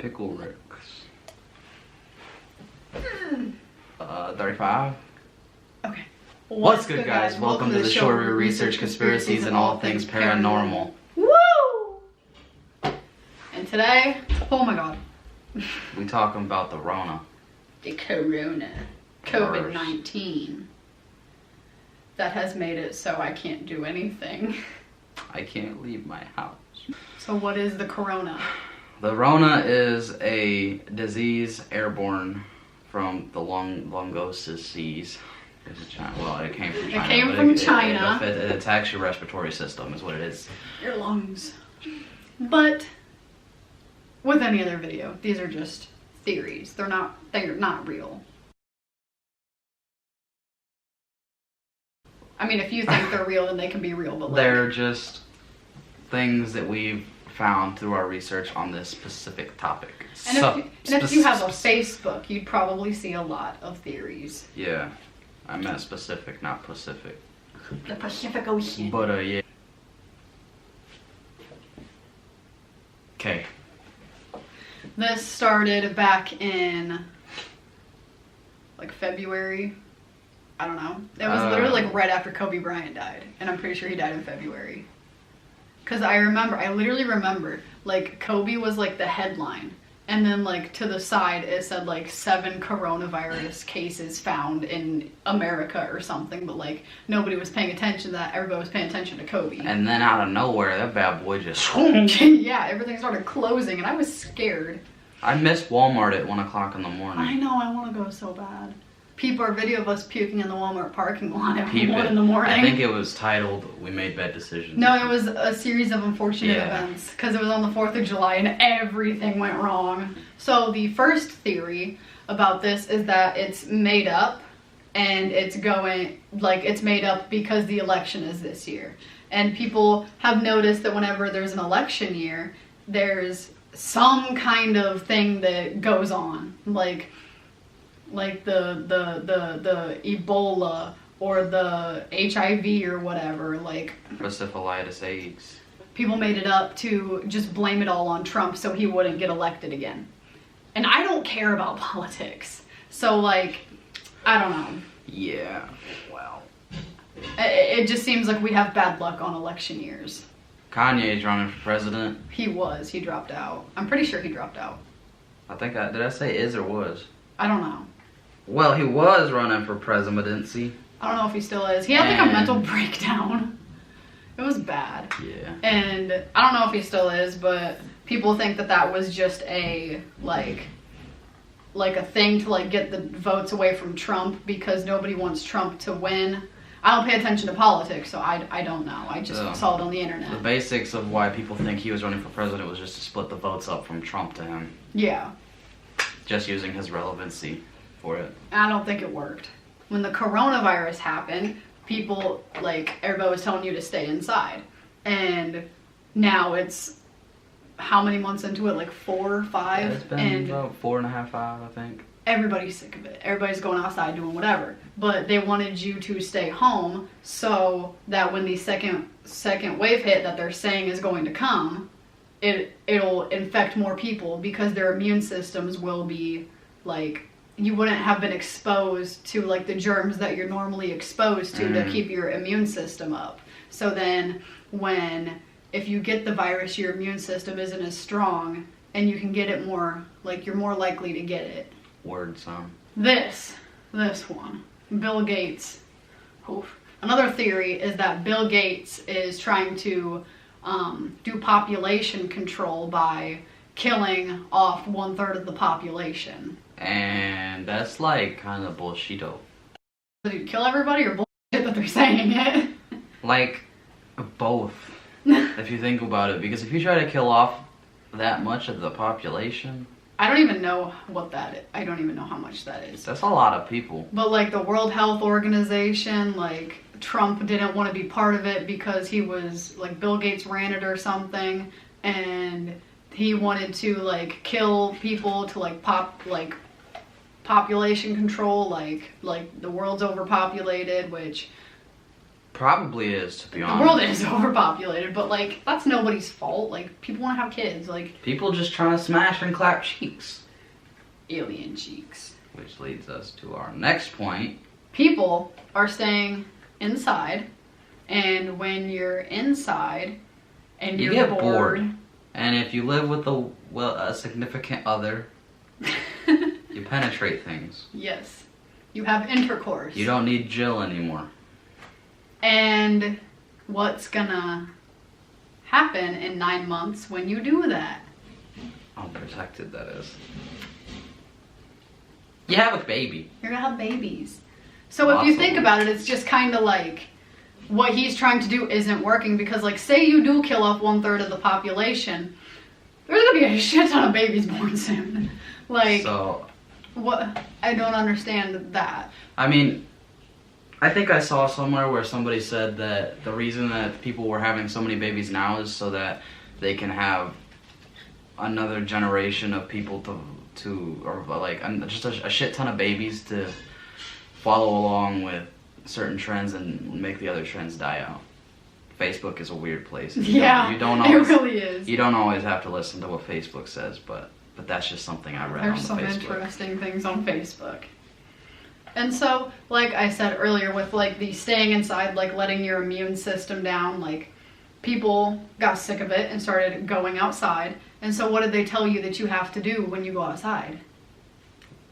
Pickle Ricks. 35. Okay. What's good, guys? Welcome to the show where we research conspiracies and all things paranormal. Woo! And today, oh my god, We talking about the Rona. the Corona, COVID-19, that has made it so I can't do anything. I can't leave my house. So what is the Corona? The Rona is a disease airborne from the Longosices. Well, it came from China. It came from China. It attacks your respiratory system, is what it is. Your lungs. But with any other video, these are just theories. They're not real. I mean, if you think they're real, then they can be real, but like, They're just things that we've found through our research on this specific topic. And if you have a Facebook, you'd probably see a lot of theories. Yeah, I meant specific, not Pacific. The Pacific Ocean. But yeah. Okay. This started back in like February. I don't know. It was literally like right after Kobe Bryant died, and I'm pretty sure he died in February. Cause I literally remember, like Kobe was like the headline, and then like to the side it said like 7 coronavirus cases found in America or something, but like nobody was paying attention to that. Everybody was paying attention to Kobe. And then out of nowhere, that bad boy just. Yeah, everything started closing, and I was scared. I missed Walmart at 1 o'clock in the morning. I know, I want to go so bad. People are video of us puking in the Walmart parking lot at 1 in the morning. I think it was titled "We Made Bad Decisions." No, it was a series of unfortunate events because it was on the 4th of July and everything went wrong. So the first theory about this is that it's made up, and it's made up because the election is this year. And people have noticed that whenever there's an election year, there's some kind of thing that goes on, like the Ebola or the HIV or whatever, like Encephalitis eggs. People made it up to just blame it all on Trump so he wouldn't get elected again. And I don't care about politics, so like, I don't know. Yeah, well. It just seems like we have bad luck on election years. Kanye's running for president. He dropped out. I'm pretty sure he dropped out. Did I say is or was? I don't know. Well, he was running for presidency. I don't know if he still is. He had like a mental breakdown. It was bad. Yeah. And I don't know if he still is, but people think that that was just a like a thing to like get the votes away from Trump because nobody wants Trump to win. I don't pay attention to politics, so I don't know. I just saw it on the internet. The basics of why people think he was running for president was just to split the votes up from Trump to him. Yeah. Just using his relevancy for it. I don't think it worked. When the coronavirus happened, people, like, everybody was telling you to stay inside. And now it's, how many months into it? Like 4 or 5? It's been about 4.5, 5, I think. Everybody's sick of it. Everybody's going outside doing whatever. But they wanted you to stay home so that when the second wave hit that they're saying is going to come, it'll infect more people because their immune systems will be like, you wouldn't have been exposed to like the germs that you're normally exposed to keep your immune system up. So then if you get the virus, your immune system isn't as strong and you can get it more, like you're more likely to get it. Word, son. This one, Bill Gates. Oof. Another theory is that Bill Gates is trying to do population control by killing off 1/3 of the population. And that's like kind of bullshito. Did he kill everybody or bullshit that they're saying it? Like, both. If you think about it. Because if you try to kill off that much of the population... I don't even know what that is. I don't even know how much that is. That's a lot of people. But like the World Health Organization, like Trump didn't want to be part of it because he was, like Bill Gates ran it or something. And he wanted to like kill people to like population control, like the world's overpopulated, which Probably is, to be The honest. world is overpopulated, but like that's nobody's fault. Like people want to have kids. Like People just trying to smash and clap cheeks. alien cheeks. Which leads us to our next point. People are staying inside, and when you're inside and You you're get bored. And if you live with a significant other, you penetrate things. Yes, you have intercourse. You don't need Jill anymore. And what's gonna happen in 9 months when you do that? Unprotected, that is. You have a baby. You're gonna have babies. So if you Lots of think them. about it, it's just kind of like what he's trying to do isn't working because, like, say you do kill off 1/3 of the population, there's gonna be a shit ton of babies born soon. Like, So, what? I don't understand that. I mean, I think I saw somewhere where somebody said that the reason that people were having so many babies now is so that they can have another generation of people or like just a shit ton of babies to follow along with certain trends and make the other trends die out. Facebook is a weird place. You don't always, it really is. You don't always have to listen to what Facebook says, but that's just something I read There's on some Facebook. interesting things on Facebook. And so, like I said earlier, with like the staying inside, like letting your immune system down, like people got sick of it and started going outside. And so, what did they tell you that you have to do when you go outside?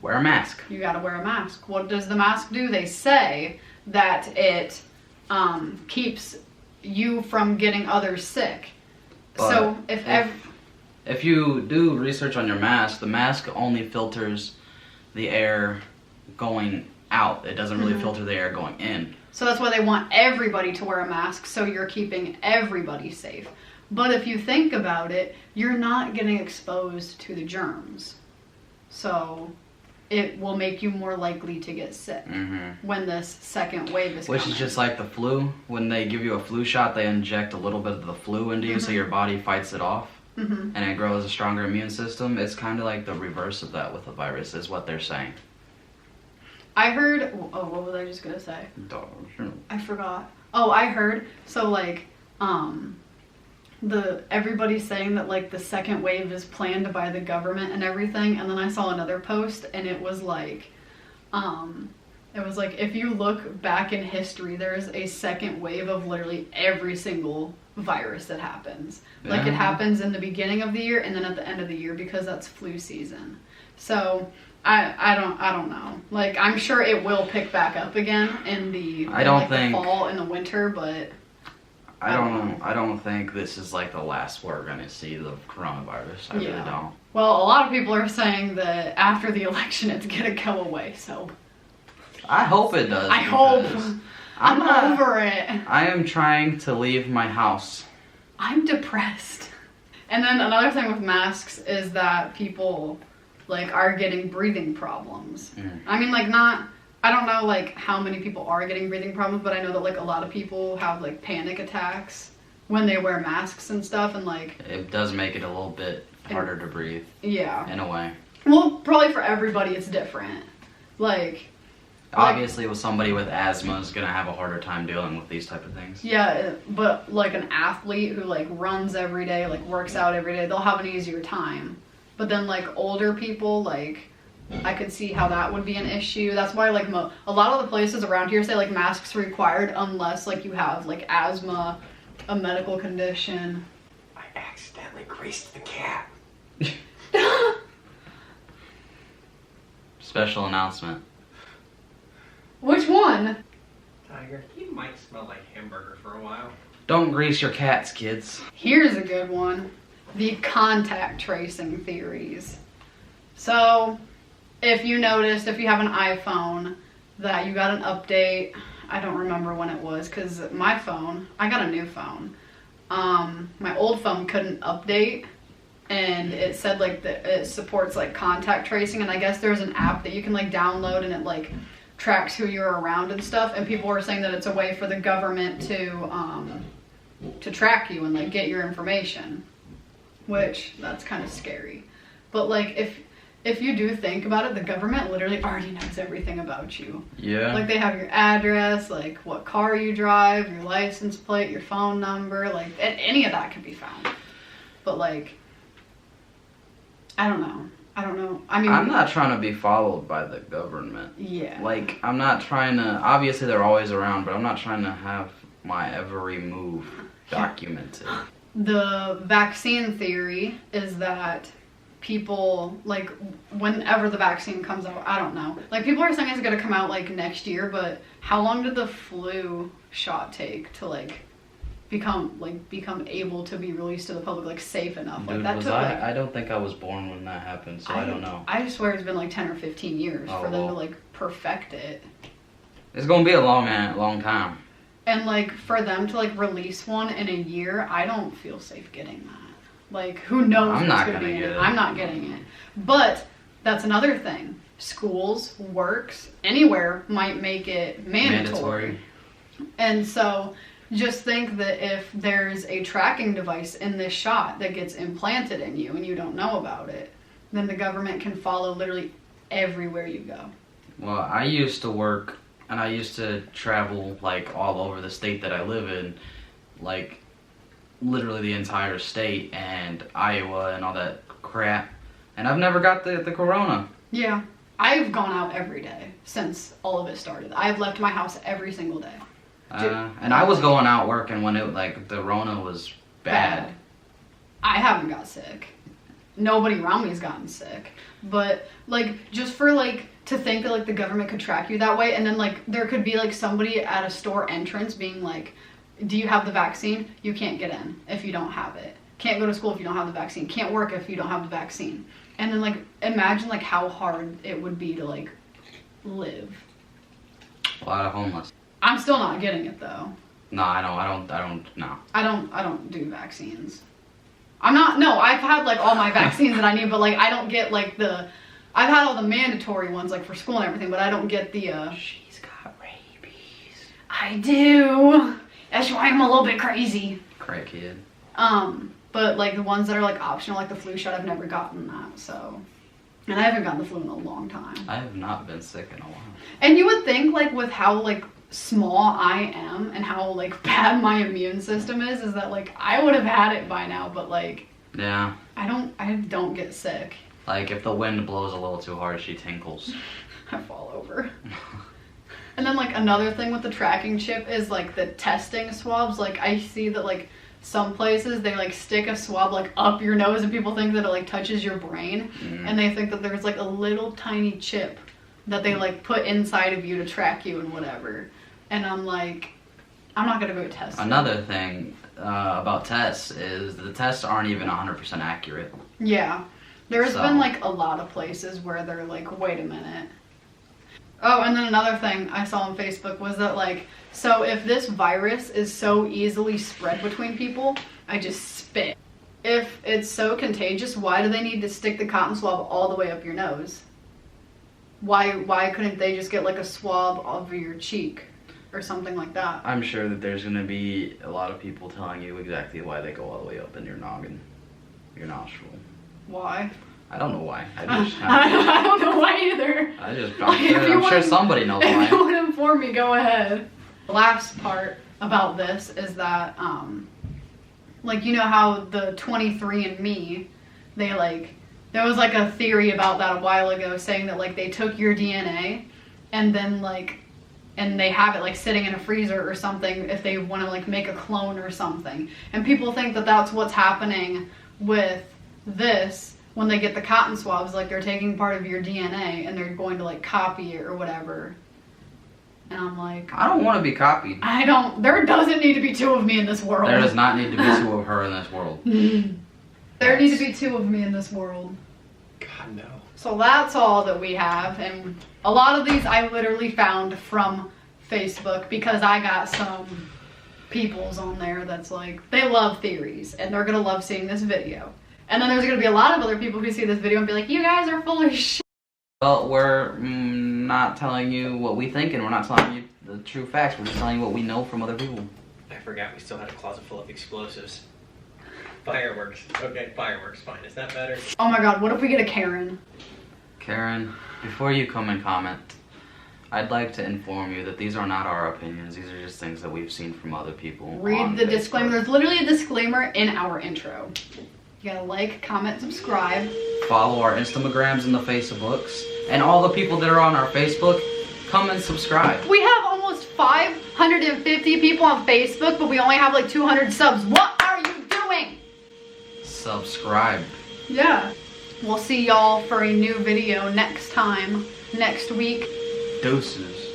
Wear a mask. You got to wear a mask. What does the mask do? They say that it keeps you from getting others sick. But so if you do research on your mask, the mask only filters the air going out. It doesn't really filter the air going in. So that's why they want everybody to wear a mask, so you're keeping everybody safe. But if you think about it, you're not getting exposed to the germs. So it will make you more likely to get sick when this second wave is coming. Which is just like the flu. When they give you a flu shot, they inject a little bit of the flu into you so your body fights it off. And it grows a stronger immune system. It's kind of like the reverse of that with the virus, is what they're saying. I heard, what was I just going to say? I forgot. Oh, I heard, so like, everybody's saying that like the second wave is planned by the government and everything, and then I saw another post and it was like if you look back in history, there's a second wave of literally every single virus that happens. Like it happens in the beginning of the year and then at the end of the year because that's flu season. So I don't know. Like I'm sure it will pick back up again in the the fall and the winter, but I don't think this is like the last we're gonna see the coronavirus. I really don't. Well, a lot of people are saying that after the election it's gonna go away, so I hope it does. I hope. I'm over it. I am trying to leave my house. I'm depressed. And then another thing with masks is that people like are getting breathing problems. I mean, like I don't know like how many people are getting breathing problems, but I know that like a lot of people have like panic attacks when they wear masks and stuff, and like it does make it a little bit harder to breathe. Yeah. In a way. Well, probably for everybody it's different. Like obviously with somebody with asthma is gonna have a harder time dealing with these type of things. Yeah, but like an athlete who like runs every day, like works out every day, they'll have an easier time. But then like older people, like I could see how that would be an issue. That's why like a lot of the places around here say like masks required unless like you have like asthma, a medical condition. I accidentally greased the cat. Special announcement. Which one? Tiger, he might smell like hamburger for a while. Don't grease your cats, kids. Here's a good one. The contact tracing theories. So, if you noticed, if you have an iPhone, that you got an update, I don't remember when it was, because my phone, I got a new phone. My old phone couldn't update, and it said like that it supports like contact tracing, and I guess there's an app that you can like download and it like tracks who you're around and stuff, and people were saying that it's a way for the government to track you and like get your information, which that's kind of scary. But like if you do think about it, the government literally already knows everything about you. Yeah. Like, they have your address, like what car you drive, your license plate, your phone number, like any of that could be found. But like, I don't know. I mean, I'm not trying to be followed by the government. Yeah. Like, I'm not trying to, obviously they're always around, but I'm not trying to have my every move documented. The vaccine theory is that people, like, whenever the vaccine comes out, I don't know. Like, people are saying it's gonna come out, like, next year, but how long did the flu shot take to, like, become able to be released to the public, like, safe enough? Like, Dude, that took, like, I don't think I was born when that happened, so I don't know. I swear it's been, like, 10 or 15 years Oh, for them well. to, like, perfect it. It's gonna be a long time. And, like, for them to, like, release one in a year, I don't feel safe getting that. Like, who knows I'm what's not gonna gonna be in get it. it. I'm not getting it. But that's another thing. Schools, works, anywhere might make it mandatory. And so just think that if there's a tracking device in this shot that gets implanted in you and you don't know about it, then the government can follow literally everywhere you go. Well, I used to work and I used to travel like all over the state that I live in, like literally the entire state and Iowa and all that crap. And I've never got the corona. Yeah. I've gone out every day since all of it started. I've left my house every single day. And I was going out working when it like the Rona was bad. I haven't got sick. Nobody around me has gotten sick. But like just for like to think that like the government could track you that way, and then like there could be like somebody at a store entrance being like, do you have the vaccine? You can't get in if you don't have it. Can't go to school if you don't have the vaccine. Can't work if you don't have the vaccine. And then like imagine like how hard it would be to like live. A lot of homeless. I'm still not getting it though. No, I don't. No. I don't do vaccines. I've had like all my vaccines that I need, but like I don't get like I've had all the mandatory ones like for school and everything, but I don't get the She's got rabies. I do. That's why I'm a little bit crazy. Crackhead. But like the ones that are like optional, like the flu shot, I've never gotten that, so. And I haven't gotten the flu in a long time. I have not been sick in a while. And you would think like with how like small I am and how like bad my immune system is that like I would have had it by now, but like Yeah. I don't get sick. Like if the wind blows a little too hard, she tinkles. I fall over. And then like another thing with the tracking chip is like the testing swabs. Like I see that like some places they like stick a swab like up your nose and people think that it like touches your brain and they think that there's like a little tiny chip that they like put inside of you to track you and whatever. And I'm like, I'm not gonna go test. Another thing about tests is the tests aren't even 100% accurate. Yeah. There's So- been like a lot of places where they're like, wait a minute. Oh, and then another thing I saw on Facebook was that like, so if this virus is so easily spread between people, I just spit. If it's so contagious, why do they need to stick the cotton swab all the way up your nose? Why couldn't they just get like a swab over your cheek or something like that? I'm sure that there's going to be a lot of people telling you exactly why they go all the way up in your noggin, your nostril. Why? I don't know why. I I don't know why either. I'm sure somebody knows If you why. want to inform me, go ahead. The last part about this is that, like, you know how the 23andMe, they like, there was like a theory about that a while ago saying that like they took your DNA and then like, and they have it like sitting in a freezer or something if they want to like make a clone or something. And people think that that's what's happening with this when they get the cotton swabs, like they're taking part of your DNA and they're going to like copy it or whatever. And I'm like, I don't want to be copied. there doesn't need to be two of me in this world. There does not need to be two of her in this world. There need to be two of me in this world. God, no. So that's all that we have. And a lot of these I literally found from Facebook because I got some peoples on there that's like, they love theories and they're going to love seeing this video. And then there's going to be a lot of other people who see this video and be like, you guys are full of shit. Well, we're not telling you what we think and we're not telling you the true facts. We're just telling you what we know from other people. I forgot we still had a closet full of explosives. Fireworks. Okay, fireworks, fine. Is that better? Oh my god, what if we get a Karen? Karen, before you come and comment, I'd like to inform you that these are not our opinions. These are just things that we've seen from other people. Read the disclaimer. There's literally a disclaimer in our intro. You gotta like, comment, subscribe. Follow our Instagrams and the Facebooks. And all the people that are on our Facebook, come and subscribe. We have almost 550 people on Facebook, but we only have like 200 subs. What are you doing? Subscribe. Yeah. We'll see y'all for a new video next week. Deuces.